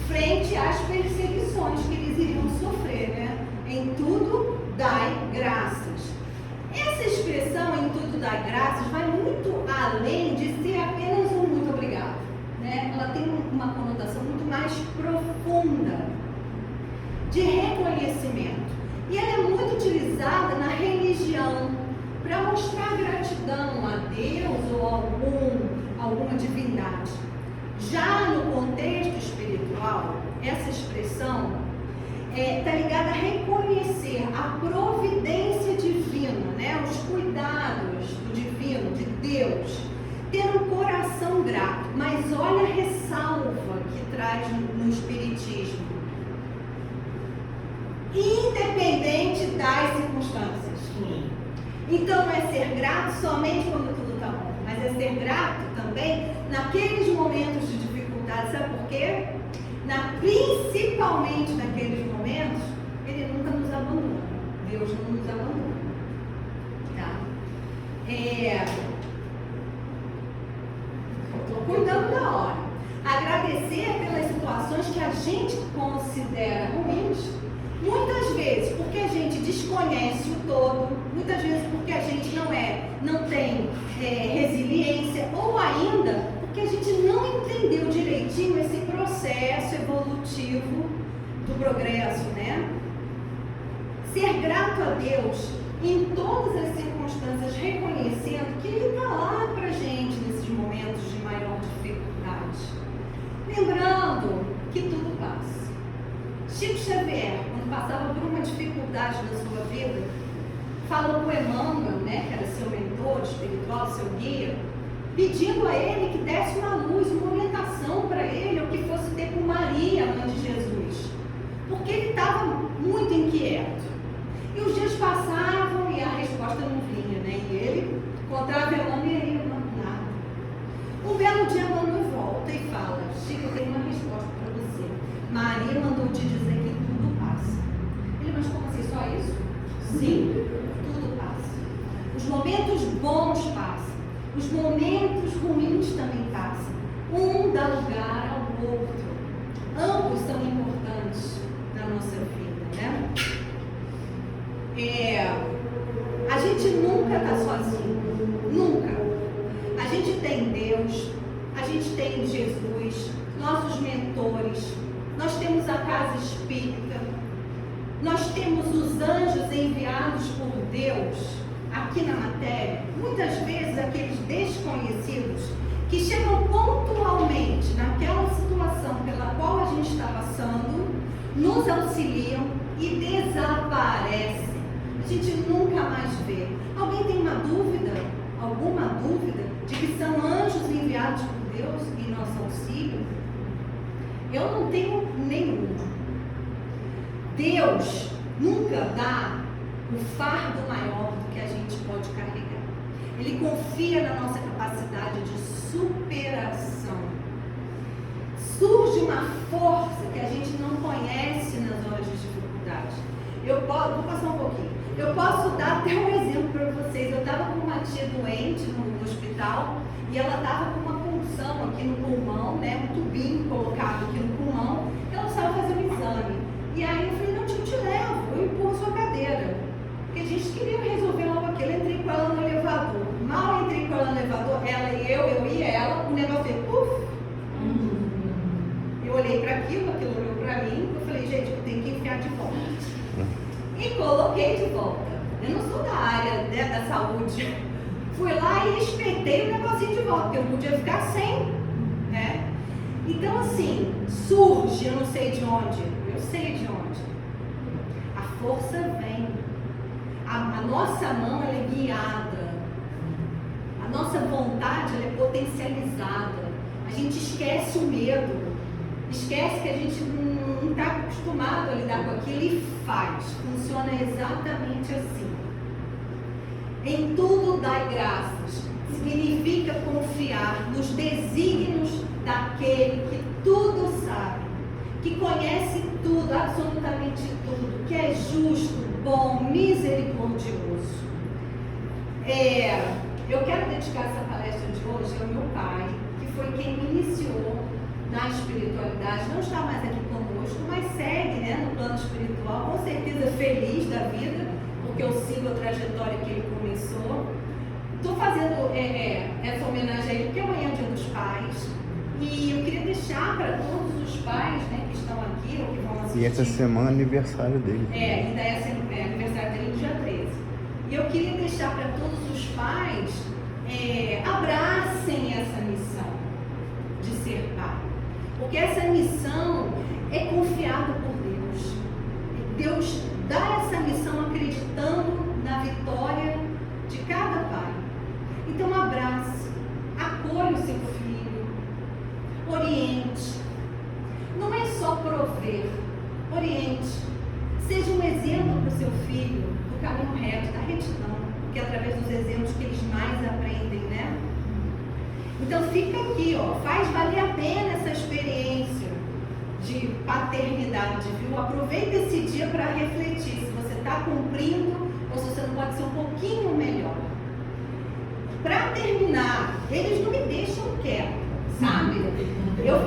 frente às perseguições que eles iriam sofrer, né? Em tudo dai graças. Essa expressão, em tudo dai graças, vai muito além de ser apenas um muito obrigado, né? Ela tem uma conotação muito mais profunda de reconhecimento. E ela é muito utilizada na religião para mostrar gratidão a Deus ou a alguma divindade. Já no contexto espiritual, essa expressão está ligada a reconhecer a providência divina, né? Os cuidados do divino, de Deus, ter um coração grato. Mas olha a ressalva que traz no Espiritismo. Independente das circunstâncias. Então não é ser grato somente quando tudo está bom, mas é ser grato também naqueles momentos de dificuldade. Sabe por quê? Principalmente naqueles momentos, Ele nunca nos abandona. Deus não nos abandona. Tá? Estou cuidando da hora. Agradecer pelas situações que a gente considera ruins. Muitas vezes porque a gente desconhece o todo, muitas vezes porque a gente não tem resiliência, ou ainda porque a gente não entendeu direitinho esse processo evolutivo do progresso, né? Ser grato a Deus em todas as circunstâncias, reconhecendo que Ele está lá pra gente nesses momentos de maior dificuldade. Lembrando que tudo passa. Chico Xavier, quando passava por uma dificuldade na sua vida, falou com Emmanuel, né, que era seu mentor espiritual, seu guia, pedindo a ele que desse uma luz, uma orientação para ele, ou que fosse ter com Maria, mãe de Jesus, porque ele estava muito inquieto. E os dias passavam e a resposta não vinha, né? E ele encontrava Emmanuel e ele nada. Um belo dia, Emmanuel volta e fala: Chico, eu tenho uma resposta para você. Maria mandou te dizer que tudo passa. Ele, mas como assim, só isso? Sim, tudo passa. Os momentos bons passam. Os momentos ruins também passam. Um dá lugar ao outro. Ambos são importantes na nossa vida, né? A gente nunca está sozinho. Nunca. A gente tem Deus, a gente tem Jesus, nossos mentores. Nós temos a casa espírita, nós temos os anjos enviados por Deus aqui na matéria. Muitas vezes aqueles desconhecidos que chegam pontualmente naquela situação pela qual a gente está passando, nos auxiliam e desaparecem. A gente nunca mais vê. Alguém tem uma dúvida, alguma dúvida de que são anjos enviados por Deus em nosso auxílio? Eu não tenho nenhuma. Deus nunca dá o fardo maior do que a gente pode carregar. Ele confia na nossa capacidade de superação. Surge uma força que a gente não conhece nas horas de dificuldade. Vou passar um pouquinho. Eu posso dar até um exemplo para vocês. Eu estava com uma tia doente no hospital e ela estava com uma punção aqui no pulmão, né? Um tubinho colocado aqui no pulmão. Ela precisava fazer um exame. E aí eu falei, não, tio, eu te levo, eu empurro sua cadeira. Porque a gente queria resolver logo aquilo. Eu entrei com ela no elevador. Mal entrei com ela no elevador, ela e eu e ela, o negócio fez puf. Eu olhei para aquilo olhou para mim, eu falei, gente, eu tenho que enfiar de volta. E coloquei de volta. Eu não sou da área, né, da saúde. Fui lá e espetei o negocinho de volta, porque eu não podia ficar sem, né? Então, assim, surge, eu não sei de onde, eu sei de onde. A força vem. A nossa mão, ela é guiada. A nossa vontade, ela é potencializada. A gente esquece o medo. Esquece que a gente não está acostumado a lidar com aquilo e faz. Funciona exatamente assim. Em tudo dai graças. Significa confiar nos desígnios daquele que tudo sabe, que conhece tudo, absolutamente tudo, que é justo, bom, misericordioso. Eu quero dedicar essa palestra de hoje ao meu pai, que foi quem me iniciou na espiritualidade. Não está mais aqui conosco, mas segue, né, no plano espiritual, com certeza feliz da vida, porque eu sigo a trajetória que ele começou. Estou fazendo essa homenagem a ele, porque amanhã é o Dia dos Pais, e eu queria deixar para todos os pais, né, que estão aqui ou que vão assistir. E essa semana é aniversário dele. Ainda é aniversário dele no dia 13. E eu queria deixar para todos os pais, abracem essa missão de ser pai. Porque essa missão é confiada por Deus. Deus dá essa missão acreditando na vitória de cada pai. Então abrace, acolha o seu filho, oriente. Não é só prover, oriente. Seja um exemplo para o seu filho do caminho reto, da retidão, porque é através dos exemplos que eles mais aprendem, né? Então fica aqui, ó, faz valer a pena essa experiência de paternidade, viu? Aproveita esse dia para refletir se você está cumprindo ou se você não pode ser um pouquinho melhor. Para terminar, eles não me deixam quieto, sabe? Eu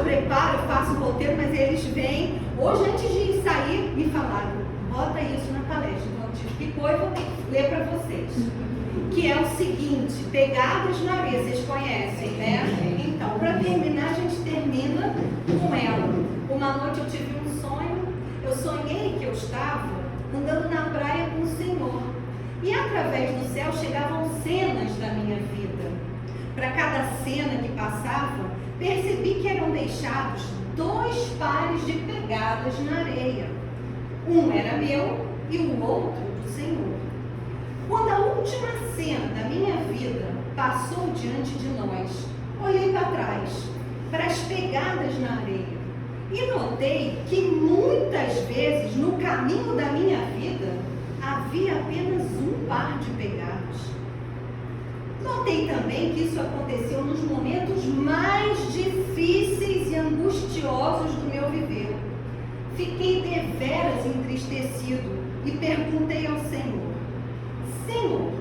preparo, eu faço o roteiro, mas eles vêm. Hoje, antes de sair, me falaram, bota isso na palestra. Então, ficou e vou ler para vocês. Que é o seguinte, pegadas na areia, vocês conhecem, né? Então, para terminar, a gente termina com ela. Uma noite eu tive um sonho, eu sonhei que eu estava andando na praia com o Senhor. E através do céu chegavam cenas da minha vida. Para cada cena que passava, percebi que eram deixados 2 pares de pegadas na areia. Um era meu e o outro do Senhor. Quando a última cena da minha vida passou diante de nós, olhei para trás, para as pegadas na areia, e notei que muitas vezes no caminho da minha vida havia apenas um par de pegadas. Notei também que isso aconteceu nos momentos mais difíceis e angustiosos do meu viver. Fiquei deveras entristecido e perguntei ao Senhor: Senhor,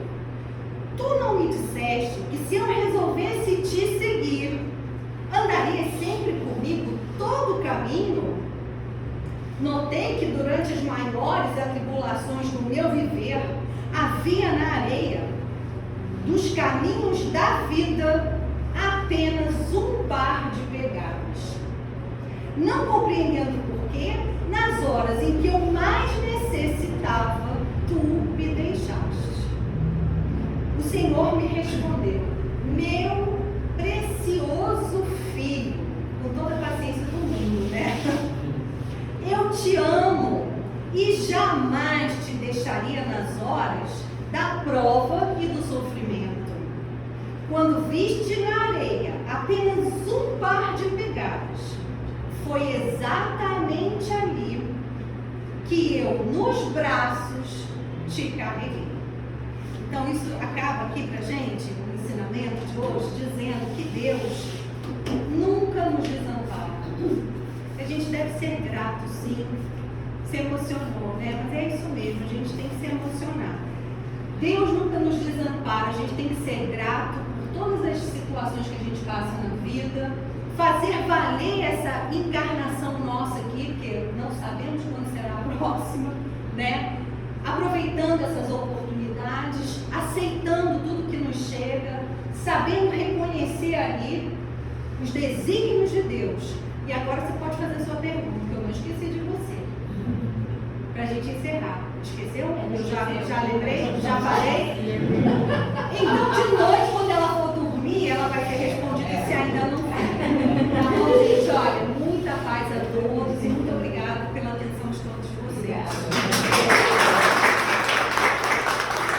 tu não me disseste que se eu resolvesse te seguir, andaria sempre comigo todo o caminho? Notei que durante as maiores atribulações do meu viver, havia na areia dos caminhos da vida apenas um par de pegadas. Não compreendendo porquê, nas horas em que eu mais necessitava, tu me deixaste. O Senhor me respondeu: meu precioso filho, com toda a paciência do mundo, né? Eu te amo e jamais te deixaria nas horas da prova e do sofrimento. Quando viste na areia apenas um par de pegadas, foi exatamente ali que eu, nos braços, te carreguei. Então isso acaba aqui pra gente, o ensinamento de hoje, dizendo que Deus nunca nos desampara. A gente deve ser grato, sim. Se emocionou, né? Mas é isso mesmo, a gente tem que se emocionar. Deus nunca nos desampara, a gente tem que ser grato por todas as situações que a gente passa na vida, fazer valer essa encarnação nossa aqui, porque não sabemos quando será a próxima, né? Aproveitando essas oportunidades, aceitando tudo que nos chega, sabendo reconhecer ali os desígnios de Deus. E agora você pode fazer a sua pergunta, que eu não esqueci de você. Para a gente encerrar. Esqueceu? Eu já lembrei? Já falei? Então, de noite, quando ela for dormir, ela vai ser respondida